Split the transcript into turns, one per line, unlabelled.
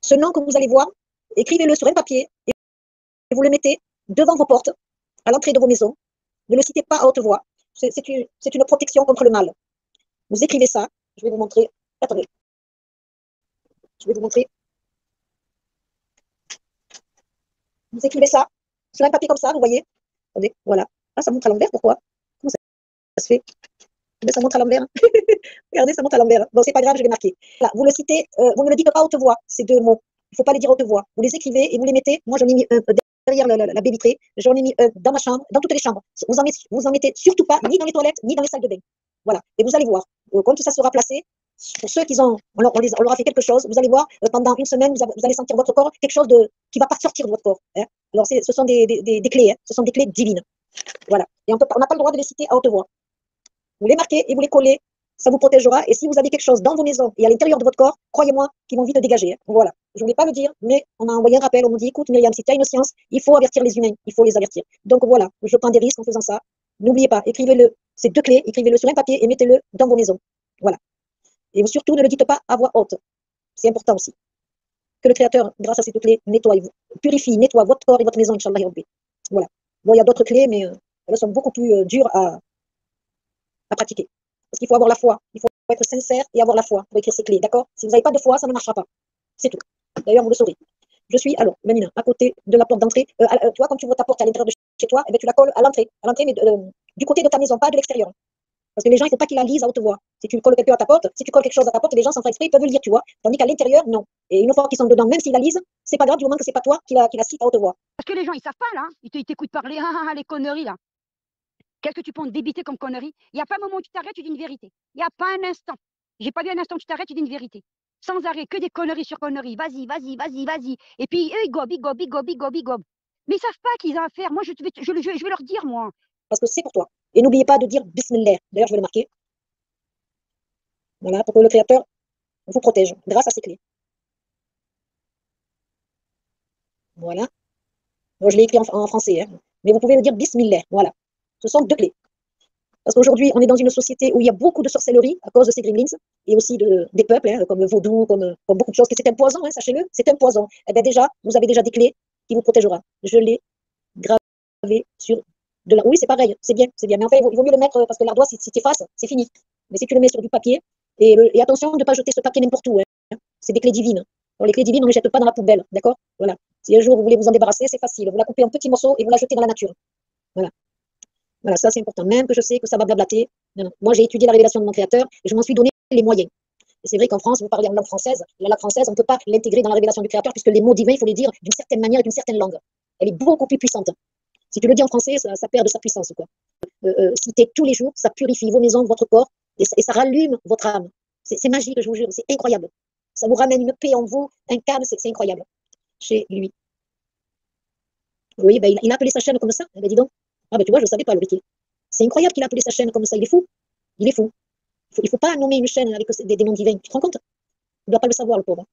Ce nom que vous allez voir, écrivez-le sur un papier et vous le mettez devant vos portes, à l'entrée de vos maisons. Ne le citez pas à haute voix. C'est une protection contre le mal. Vous écrivez ça. Je vais vous montrer. Attendez. Je vais vous montrer. Vous écrivez ça sur un papier comme ça, vous voyez. Attendez, voilà. Ah, ça monte à l'envers, pourquoi? Comment ça se fait? Ça monte à l'envers. Regardez, ça monte à l'envers. Bon, c'est pas grave, je vais marquer. Là, vous le citez, vous ne le dites pas à haute voix, ces deux mots. Il ne faut pas les dire à haute voix. Vous les écrivez et vous les mettez. Moi, j'en ai mis un derrière la baie vitrée. J'en ai mis un dans ma chambre, dans toutes les chambres. Vous en mettez surtout pas, ni dans les toilettes, ni dans les salles de bain. Voilà. Et vous allez voir, quand ça sera placé, pour ceux qui ont, on leur a fait quelque chose, vous allez voir, pendant une semaine, vous allez sentir votre corps quelque chose qui va pas sortir de votre corps. Hein. Alors, ce sont des clés, hein. Ce sont des clés divines. Voilà. Et on n'a pas le droit de les citer à haute voix. Vous les marquez et vous les collez, ça vous protégera. Et si vous avez quelque chose dans vos maisons et à l'intérieur de votre corps, croyez-moi qu'ils vont vite dégager. Hein. Voilà. Je ne voulais pas le dire, mais on m'a envoyé un rappel, on m'a dit, écoute Myriam, si tu as une science, il faut avertir les humains, il faut les avertir. Donc voilà, je prends des risques en faisant ça. N'oubliez pas, écrivez-le, ces deux clés, écrivez-le sur un papier et mettez-le dans vos maisons. Voilà. Et surtout, ne le dites pas à voix haute. C'est important aussi. Que le Créateur, grâce à ces deux clés, purifie, nettoie votre corps et votre maison, Inch'Allah. Voilà. Bon, il y a d'autres clés, mais elles sont beaucoup plus dures à pratiquer. Parce qu'il faut avoir la foi. Il faut être sincère et avoir la foi pour écrire ces clés. D'accord? Si vous n'avez pas de foi, ça ne marchera pas. C'est tout. D'ailleurs, vous le saurez. Je suis, alors, Manina, à côté de la porte d'entrée. Tu vois, quand tu ouvres ta porte à l'intérieur de chez toi, eh bien, tu la colles à l'entrée, mais du côté de ta maison, pas de l'extérieur. Parce que les gens, il ne faut pas qu'ils la lisent à haute voix. Si tu colles quelqu'un à ta porte, si tu colles quelque chose à ta porte, les gens, sans faire exprès, ils peuvent le lire, tu vois. Tandis qu'à l'intérieur, non. Et une fois qu'ils sont dedans, même s'ils la lisent, c'est pas grave du moment que c'est pas toi qui la cite à haute voix.
Parce que les gens, ils savent pas, là. Ils t'écoutent parler, les conneries, là. Qu'est-ce que tu peux en débiter comme conneries? Il n'y a pas un moment où tu t'arrêtes, tu dis une vérité. Il n'y a pas un instant. J'ai pas vu un instant où tu t'arrêtes, tu dis une vérité. Sans arrêt, que des conneries sur conneries. Vas-y, vas-y, vas-y, vas-y. Et puis, eux, ils gobent, ils gobent, ils gobent, ils gobent, ils gobent. Mais ils savent pas qu'ils ont à faire. Moi, je vais leur dire, moi.
Parce que c'est pour toi. Et n'oubliez pas de dire Bismillah. D'ailleurs, je vais le marquer. Voilà, pour que le Créateur vous protège grâce à ces clés. Voilà. Moi, je l'ai écrit en français, hein. Mais vous pouvez le dire Bismillah. Voilà. Ce sont deux clés. Parce qu'aujourd'hui, on est dans une société où il y a beaucoup de sorcellerie à cause de ces gremlins et aussi des peuples, hein, comme le vaudou, comme beaucoup de choses. C'est un poison, hein, sachez-le, c'est un poison. Eh bien déjà, vous avez déjà des clés qui vous protégera. Je l'ai gravé sur de la... Oui, c'est pareil, c'est bien, c'est bien. Mais en fait, il vaut mieux le mettre parce que l'ardoise, si tu effaces, c'est fini. Mais si tu le mets sur du papier, et attention de ne pas jeter ce papier n'importe où. Hein. C'est des clés divines. Alors, les clés divines, on ne les jette pas dans la poubelle, d'accord? Voilà. Si un jour vous voulez vous en débarrasser, c'est facile. Vous la coupez en petits morceaux et vous la jetez dans la nature. Voilà. Voilà, ça c'est important. Même que je sais que ça va blablater. Non, non. Moi, j'ai étudié la révélation de mon Créateur et je m'en suis donné les moyens. Et c'est vrai qu'en France, vous parlez en langue française. La langue française, on ne peut pas l'intégrer dans la révélation du Créateur puisque les mots divins, il faut les dire d'une certaine manière et d'une certaine langue. Elle est beaucoup plus puissante. Si tu le dis en français, ça perd de sa puissance. Quoi. Citer tous les jours, ça purifie vos maisons, votre corps et ça rallume votre âme. C'est magique, je vous jure, c'est incroyable. Ça vous ramène une paix en vous, un calme, c'est incroyable. Chez lui. Oui, ben, il a appelé sa chaîne comme ça. Ben, dis donc. Ah ben tu vois, je ne savais pas, le Ricky. C'est incroyable qu'il a appelé sa chaîne comme ça, il est fou. Il est fou. Il ne faut pas nommer une chaîne avec des noms divins. Tu te rends compte? Il ne doit pas le savoir, le pauvre.